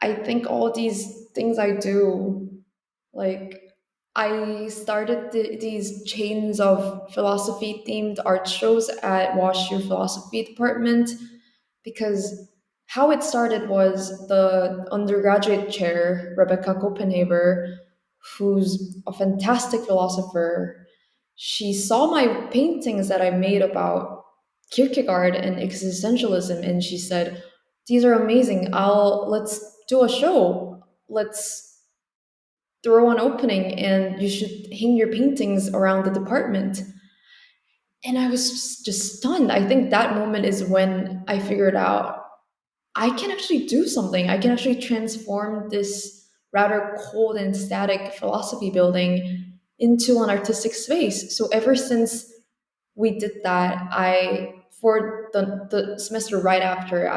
I think all these things I do, like I started these chains of philosophy themed art shows at WashU Philosophy Department because how it started was the undergraduate chair, Rebecca Copenhaver, who's a fantastic philosopher. She saw my paintings that I made about Kierkegaard and existentialism, and she said, "These are amazing. Let's do a show. Let's throw an opening, and you should hang your paintings around the department." And I was just stunned. I think that moment is when I figured out I can actually do something. I can actually transform this rather cold and static philosophy building into an artistic space. So ever since we did that, I for the semester right after,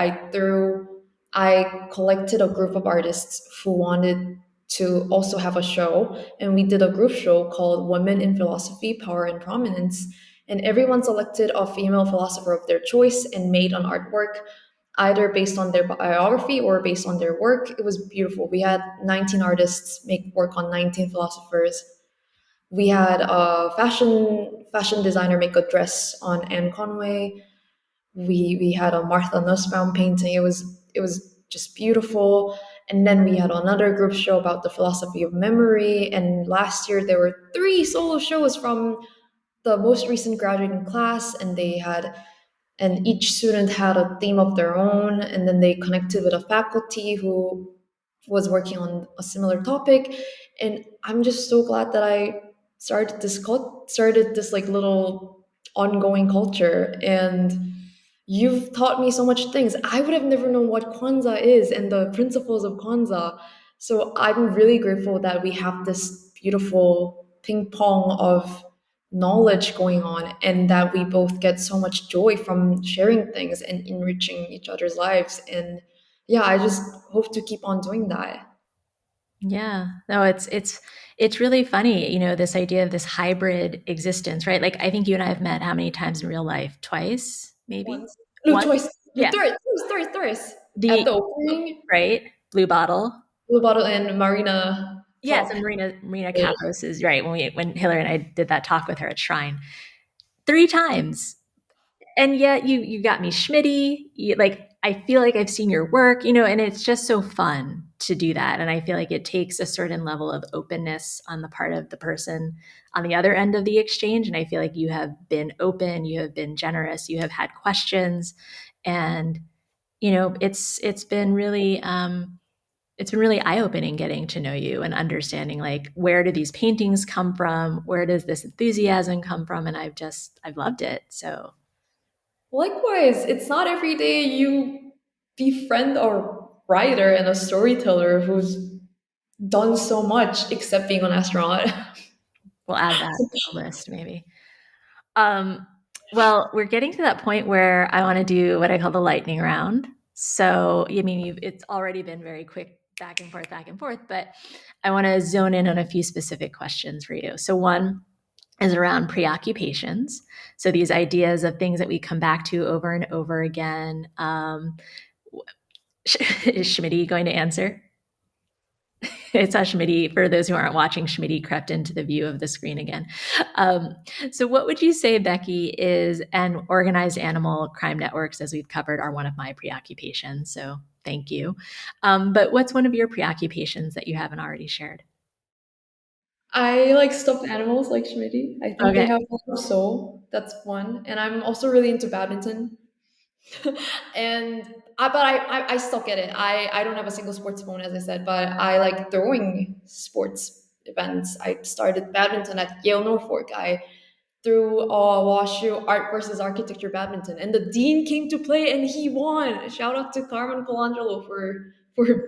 I collected a group of artists who wanted to also have a show, and we did a group show called Women in Philosophy, Power and Prominence. And everyone selected a female philosopher of their choice and made an artwork either based on their biography or based on their work. It was beautiful. We had 19 artists make work on 19 philosophers. We had a fashion designer make a dress on Anne Conway. We had a Martha Nussbaum painting. It was just beautiful. And then we had another group show about the philosophy of memory. And last year there were 3 solo shows from the most recent graduating class, and each student had a theme of their own, and then they connected with a faculty who was working on a similar topic. And I'm just so glad that I started this like little ongoing culture. And you've taught me so much things. I would have never known what Kwanzaa is and the principles of Kwanzaa. So I'm really grateful that we have this beautiful ping pong of knowledge going on, and that we both get so much joy from sharing things and enriching each other's lives. And yeah, I just hope to keep on doing that. Yeah. No, it's really funny, this idea of this hybrid existence, right? Like I think you and I have met how many times in real life? Twice, maybe? Once. No, Once? twice. No, Yeah. thrice. At The the opening, right, Blue Bottle. Blue Bottle and Marina Yes, talk. and Marina Kapos is right when Hillary and I did that talk with her at Shrine. 3 times. And yet you got me schmitty. Like I feel like I've seen your work, and it's just so fun to do that. And I feel like it takes a certain level of openness on the part of the person on the other end of the exchange. And I feel like you have been open, you have been generous, you have had questions, and it's been really it's been really eye-opening getting to know you and understanding like where do these paintings come from? Where does this enthusiasm come from? And I've loved it. So Likewise, it's not every day you befriend a writer and a storyteller who's done so much except being an astronaut. we'll add that to the list maybe. Um, well, we're getting to that point where I want to do what I call the lightning round. So, I mean, it's already been very quick back and forth, but I want to zone in on a few specific questions for you. So, one is around preoccupations. So, these ideas of things that we come back to over and over again. Is Schmitty going to answer? It's how Schmitty, for those who aren't watching, Schmitty crept into the view of the screen again. Um, so, what would you say, Becky, is an organized animal crime networks, as we've covered, are one of my preoccupations. So, thank you. But what's one of your preoccupations that you haven't already shared? I like stuffed animals like Schmitty. I think they Okay. have a lot of soul. That's one. And I'm also really into badminton. But I still get it. I don't have a single sports phone, as I said, but I like throwing sports events. I started badminton at Yale Norfolk. I threw WashU art versus architecture badminton, and the dean came to play, and he won. Shout out to Carmen Colangelo for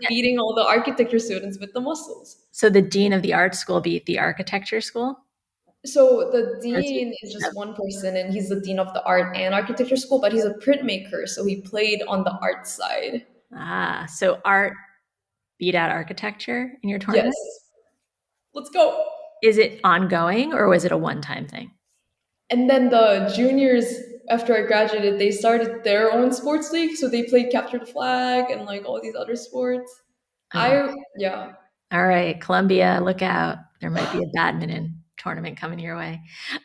beating all the architecture students with the muscles. So, the dean of the art school beat the architecture school? So the Or two? dean is just one person, and he's the dean of the art and architecture school, but he's a printmaker, so he played on the art side. So art beat out architecture in your Yes. tournament? Let's go. Is it ongoing or was it a one time thing? And then the juniors, after I graduated, they started their own sports league, so they played capture the flag and like all these other sports. I love Yeah. it. All right, Columbia, look out. There might be a badminton tournament coming your way.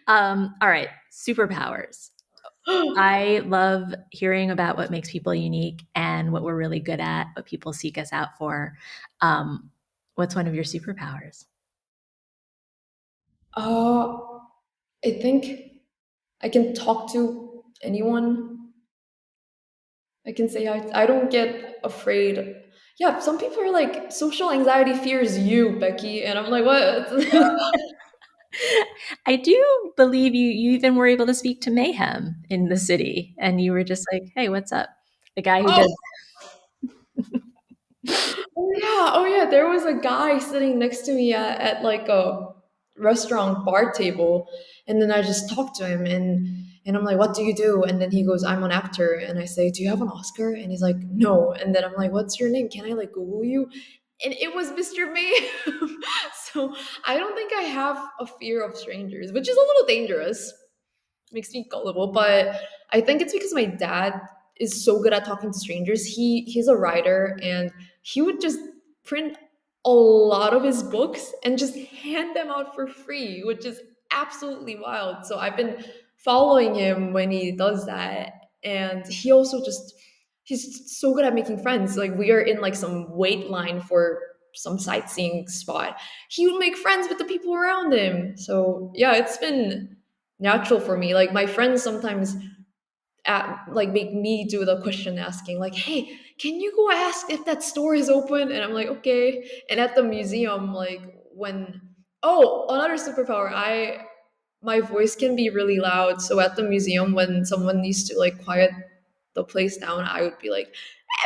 All right, superpowers. I love hearing about what makes people unique and what we're really good at, what people seek us out for. Um, what's one of your superpowers? uh, I think I can talk to anyone. I can say I don't get afraid. Yeah, some people are like, social anxiety fears you, Becky. And I'm like, what? I do believe you even were able to speak to Mayhem in the city, and you were just like, "Hey, what's up?" The guy who Oh, does. oh yeah. There was a guy sitting next to me at like a restaurant bar table, and then I just talked to him, and I'm like, "What do you do?" And then he goes, "I'm an actor." And I say, "Do you have an Oscar?" And he's like, "No." And then I'm like, "What's your name? Can I like Google you?" And it was Mr. May. So I don't think I have a fear of strangers, which is a little dangerous, makes me gullible, but I think it's because my dad is so good at talking to strangers. He's a writer, and he would just print a lot of his books and just hand them out for free, which is absolutely wild. So I've been following him when he does that, and he also just he's so good at making friends. Like we are in like some wait line for some sightseeing spot. He would make friends with the people around him. So yeah, it's been natural for me. Like my friends sometimes like make me do the question asking, like, "Hey, can you go ask if that store is open?" And I'm like, "Okay." And at the museum, like when another superpower, I my voice can be really loud. So at the museum, when someone needs to like quiet the place down, I would be like,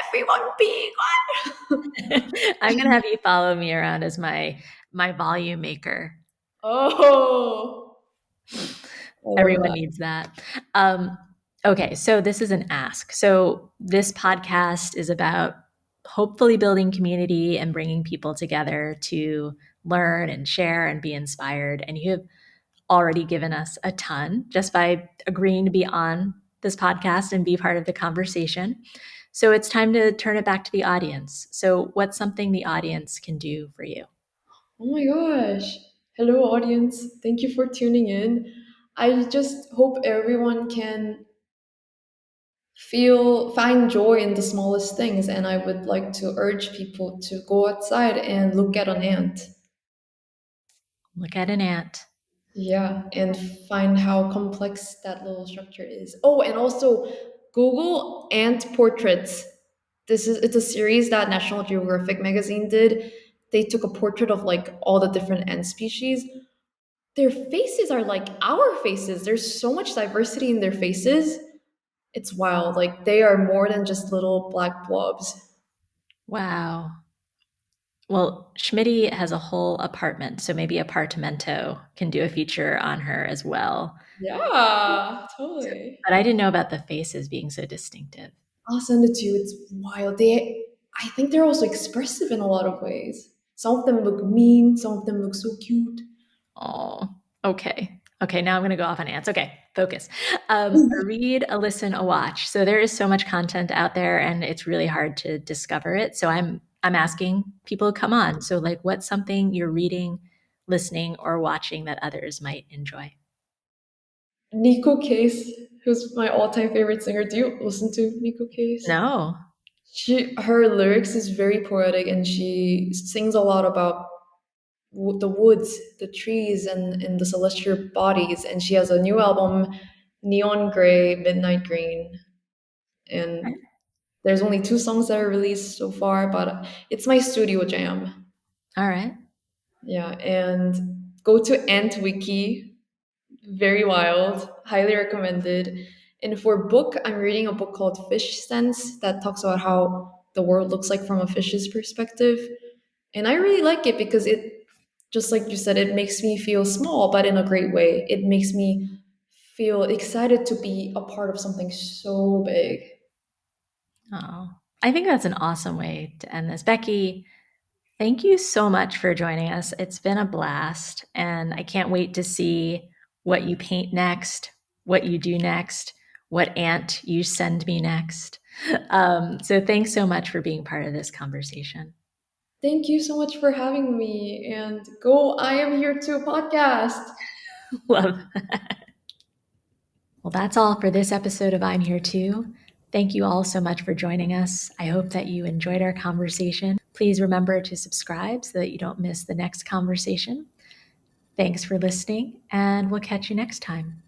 "Everyone be quiet." I'm gonna have you follow me around as my volume maker. Oh, I love Everyone that. needs that. Um, okay, so this is an ask. So this podcast is about hopefully building community and bringing people together to learn and share and be inspired. And you have already given us a ton just by agreeing to be on this podcast and be part of the conversation. So it's time to turn it back to the audience. So, what's something the audience can do for you? Oh my gosh. Hello, audience. Thank you for tuning in. I just hope everyone can find joy in the smallest things. And I would like to urge people to go outside and look at an ant. Look at an ant. Yeah, and find how complex that little structure is. Oh, and also Google ant portraits. It's a series that National Geographic magazine did. They took a portrait of like all the different ant species. Their faces are like our faces. There's so much diversity in their faces. It's wild. Like they are more than just little black blobs. Wow. Well, Schmitty has a whole apartment, so maybe Apartamento can do a feature on her as well. Yeah, So, totally. but I didn't know about the faces being so distinctive. I'll send it to you. It's wild. I think they're also expressive in a lot of ways. Some of them look mean. Some of them look so cute. Oh, okay. Okay, now I'm going to go off on ants. Okay, focus. A read, a listen, a watch. So there is so much content out there, and it's really hard to discover it. So I'm asking people to come on. So like, what's something you're reading, listening, or watching that others might enjoy? Nico Case, who's my all-time favorite singer. Do you listen to Nico Case? No. Her lyrics is very poetic, and she sings a lot about the woods, the trees, and the celestial bodies. And she has a new album, Neon Gray, Midnight Green, and there's only two songs that are released so far, but it's my studio jam. All right. Yeah, and go to Antwiki, very wild, highly recommended. And for book, I'm reading a book called Fish Sense that talks about how the world looks like from a fish's perspective. And I really like it because it, just like you said, it makes me feel small, but in a great way. It makes me feel excited to be a part of something so big. Oh, I think that's an awesome way to end this. Becky, thank you so much for joining us. It's been a blast, and I can't wait to see what you paint next, what you do next, what ant you send me next. So thanks so much for being part of this conversation. Thank you so much for having me. And go, I Am Here Too podcast. Love. Well, that's all for this episode of I'm Here Too. Thank you all so much for joining us. I hope that you enjoyed our conversation. Please remember to subscribe so that you don't miss the next conversation. Thanks for listening, and we'll catch you next time.